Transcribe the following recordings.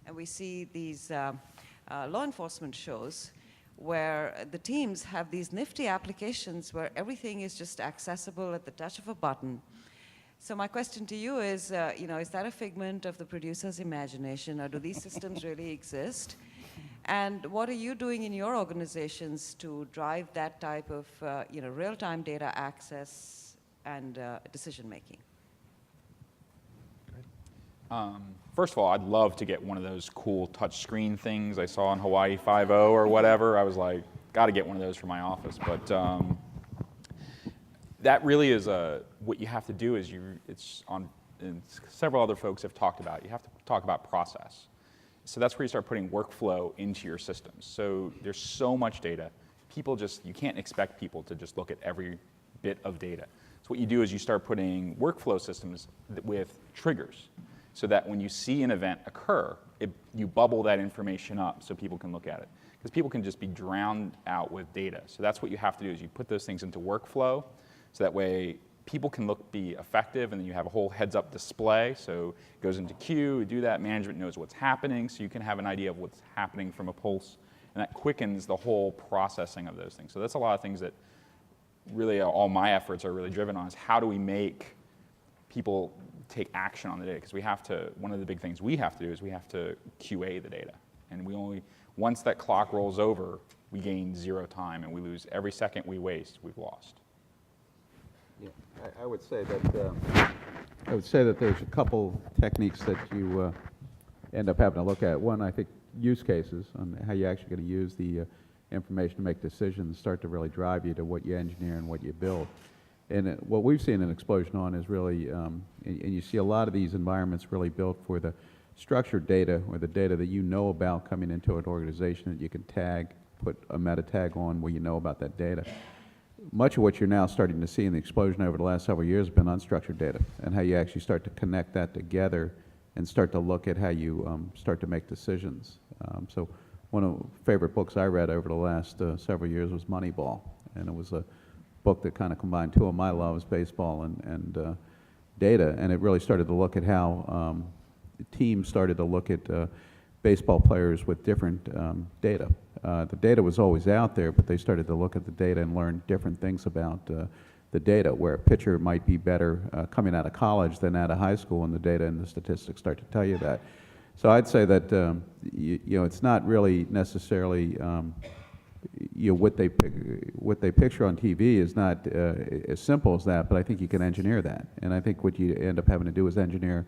and we see these law enforcement shows where the teams have these nifty applications where everything is just accessible at the touch of a button. So my question to you is, is that a figment of the producer's imagination, or do these systems really exist? And what are you doing in your organizations to drive that type of real-time data access and decision-making? First of all, I'd love to get one of those cool touch screen things I saw in Hawaii 5.0 or whatever. I was like, got to get one of those for my office. But that really is what you have to do is and several other folks have talked about, you have to talk about process. So that's where you start putting workflow into your systems. So there's so much data. You can't expect people to just look at every bit of data. So what you do is you start putting workflow systems with triggers, so that when you see an event occur, you bubble that information up so people can look at it. Because people can just be drowned out with data. So that's what you have to do is you put those things into workflow, so that way people can be effective, and then you have a whole heads-up display. So it goes into queue, you do that, management knows what's happening, so you can have an idea of what's happening from a pulse, and that quickens the whole processing of those things. So that's a lot of things that really all my efforts are really driven on, is how do we make people take action on the data? Because one of the big things we have to do is we have to QA the data. And once that clock rolls over, we gain 0 time, and we lose every second we waste, we've lost. Yeah, I would say that there's a couple techniques that you end up having to look at. One, I think, use cases on how you're actually going to use the information to make decisions start to really drive you to what you engineer and what you build. And what we've seen an explosion on is really, and you see a lot of these environments really built for the structured data, or the data that you know about coming into an organization that you can tag, put a meta tag on where you know about that data. Much of what you're now starting to see in the explosion over the last several years has been unstructured data, and how you actually start to connect that together and start to look at how you start to make decisions. So one of the favorite books I read over the last several years was Moneyball, and it was a book that kind of combined two of my loves, baseball and data, and it really started to look at how teams started to look at baseball players with different data. The data was always out there, but they started to look at the data and learn different things about the data, where a pitcher might be better coming out of college than out of high school, and the data and the statistics start to tell you that. So I'd say that it's not really necessarily what they picture on TV is not as simple as that, but I think you can engineer that. And I think what you end up having to do is engineer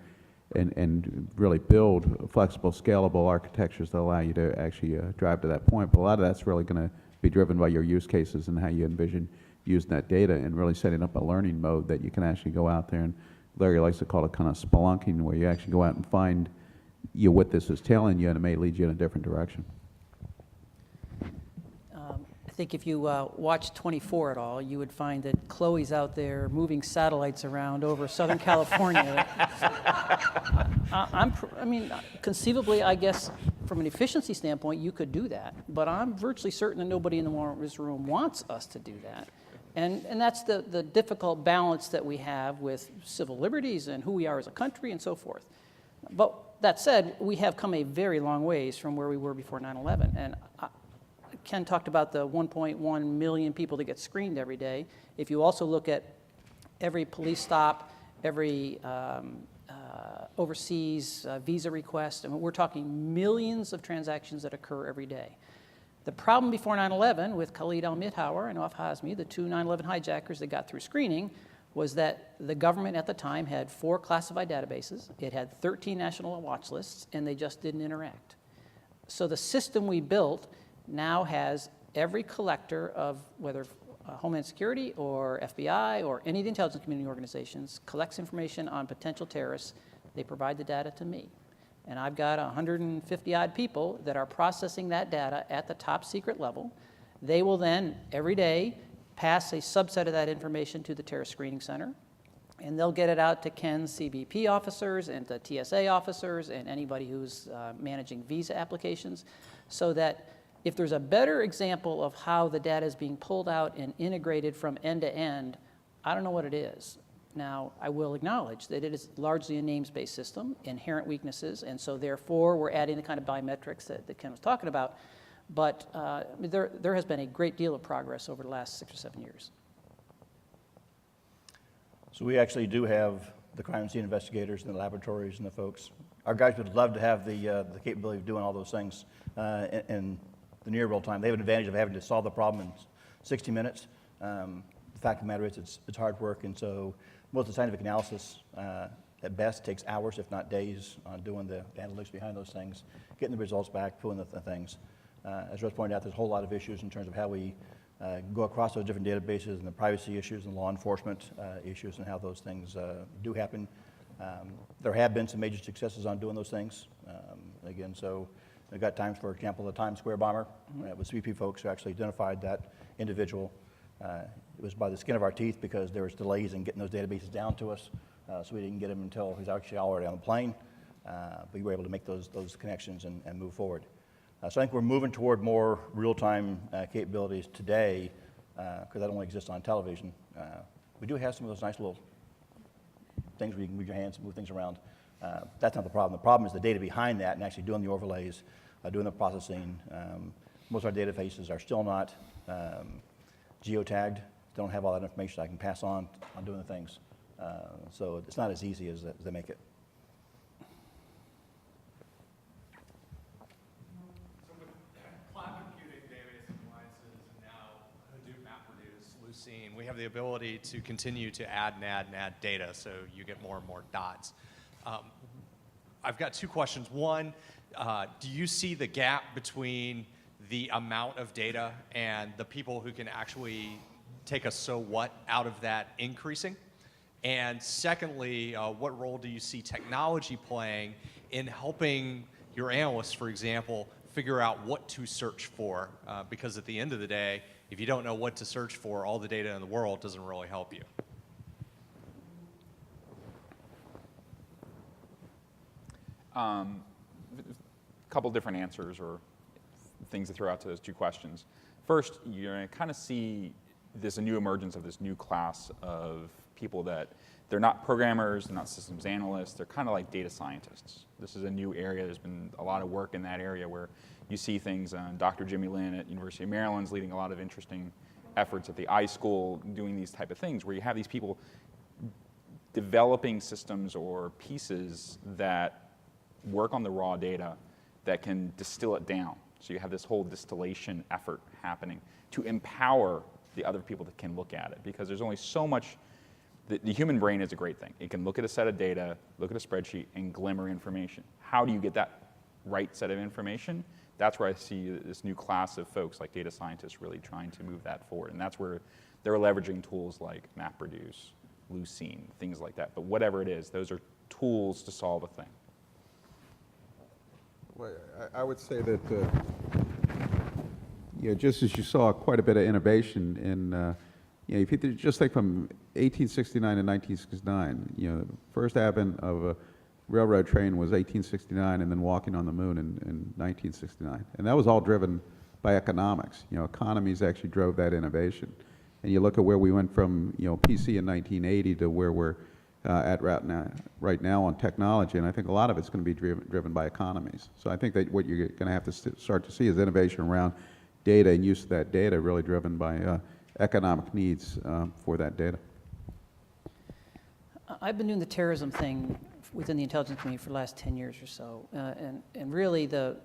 and really build flexible, scalable architectures that allow you to actually drive to that point. But a lot of that's really going to be driven by your use cases and how you envision using that data, and really setting up a learning mode that you can actually go out there, and Larry likes to call it kind of spelunking, where you actually go out and find what this is telling you, and it may lead you in a different direction. I think if you watch 24 at all, you would find that Chloe's out there moving satellites around over Southern California. Conceivably, I guess, from an efficiency standpoint, you could do that. But I'm virtually certain that nobody in this room wants us to do that. And that's the difficult balance that we have with civil liberties and who we are as a country and so forth. But that said, we have come a very long ways from where we were before 9/11. And Ken talked about the 1.1 million people that get screened every day. If you also look at every police stop, every overseas visa request, we're talking millions of transactions that occur every day. The problem before 9/11 with Khalid al-Mithawer and Awaf Hazmi, the two 9/11 hijackers that got through screening, was that the government at the time had 4 classified databases, it had 13 national watch lists, and they just didn't interact. So the system we built now has every collector of whether Homeland Security or FBI or any of the intelligence community organizations collects information on potential terrorists. They provide the data to me. And I've got 150-odd people that are processing that data at the top secret level. They will then, every day, pass a subset of that information to the Terrorist Screening Center, and they'll get it out to Ken's CBP officers and to TSA officers and anybody who's managing visa applications, so that if there's a better example of how the data is being pulled out and integrated from end to end, I don't know what it is. Now, I will acknowledge that it is largely a names-based system, inherent weaknesses, and so therefore we're adding the kind of biometrics that Ken was talking about. But there has been a great deal of progress over the last 6 or 7 years. So we actually do have the crime scene investigators and the laboratories and the folks. Our guys would love to have the capability of doing all those things in the near real time. They have an advantage of having to solve the problem in 60 minutes. The fact of the matter is it's hard work, and so most of the scientific analysis at best takes hours, if not days, on doing the analytics behind those things, getting the results back, pulling the things. As Russ pointed out, there's a whole lot of issues in terms of how we go across those different databases and the privacy issues and law enforcement issues and how those things do happen. There have been some major successes on doing those things. Again, so I got times, for example, the Times Square bomber. It was CBP folks who actually identified that individual. It was by the skin of our teeth because there was delays in getting those databases down to us, so we didn't get him until he was actually already on the plane. But we were able to make those connections and move forward. So I think we're moving toward more real-time capabilities today, because that only exists on television. We do have some of those nice little things where you can move your hands and move things around. That's not the problem. The problem is the data behind that and actually doing the overlays, doing the processing. Most of our databases are still not geotagged. They don't have all that information I can pass on doing the things. So it's not as easy as they make it. We have the ability to continue to add and add and add data, so you get more and more dots. I've got two questions. One, do you see the gap between the amount of data and the people who can actually take a so what out of that increasing? And secondly, what role do you see technology playing in helping your analysts, for example, figure out what to search for? Because at the end of the day, if you don't know what to search for, all the data in the world doesn't really help you. A couple different answers or things to throw out to those two questions. First, you're going to kind of see this new emergence of this new class of people that they're not programmers, they're not systems analysts, they're kind of like data scientists. This is a new area. There's been a lot of work in that area where you see things. Dr. Jimmy Lin at University of Maryland's leading a lot of interesting efforts at the iSchool doing these type of things where you have these people developing systems or pieces that work on the raw data that can distill it down. So you have this whole distillation effort happening to empower the other people that can look at it, because there's only so much. The human brain is a great thing. It can look at a set of data, look at a spreadsheet, and glimmer information. How do you get that right set of information? That's where I see this new class of folks like data scientists really trying to move that forward. And that's where they're leveraging tools like MapReduce, Lucene, things like that. But whatever it is, those are tools to solve a thing. Well, I would say that just as you saw quite a bit of innovation in, if you just think from 1869 to 1969, the first advent of a railroad train was 1869, and then walking on the moon in 1969, and that was all driven by economics. Economies actually drove that innovation, and you look at where we went from PC in 1980 to where we're at right now on technology, and I think a lot of it's going to be driven by economies. So I think that what you're going to have to start to see is innovation around data and use of that data really driven by economic needs for that data. I've been doing the terrorism thing within the intelligence community for the last 10 years or so, and really the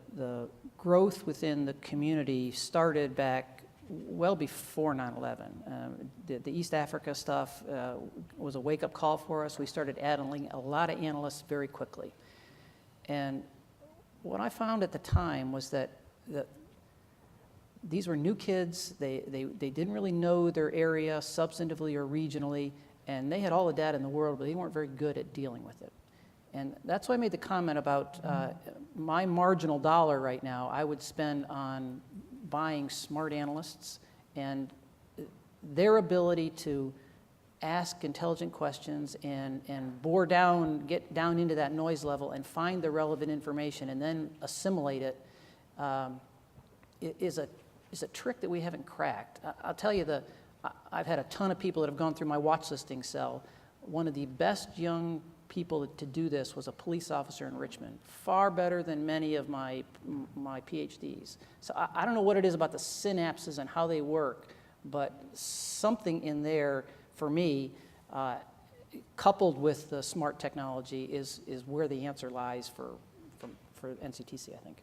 growth within the community started back well before 9/11. The East Africa stuff was a wake-up call for us. We started adding a lot of analysts very quickly. And what I found at the time was that these were new kids. They didn't really know their area substantively or regionally, and they had all the data in the world, but they weren't very good at dealing with it. And that's why I made the comment about my marginal dollar right now I would spend on buying smart analysts and their ability to ask intelligent questions and get down into that noise level and find the relevant information and then assimilate it is a trick that we haven't cracked. I'll tell you, I've had a ton of people that have gone through my watch listing cell one of the best young people to do this was a police officer in Richmond, far better than many of my PhDs. So I don't know what it is about the synapses and how they work, but something in there, for me, coupled with the smart technology, is where the answer lies for NCTC, I think.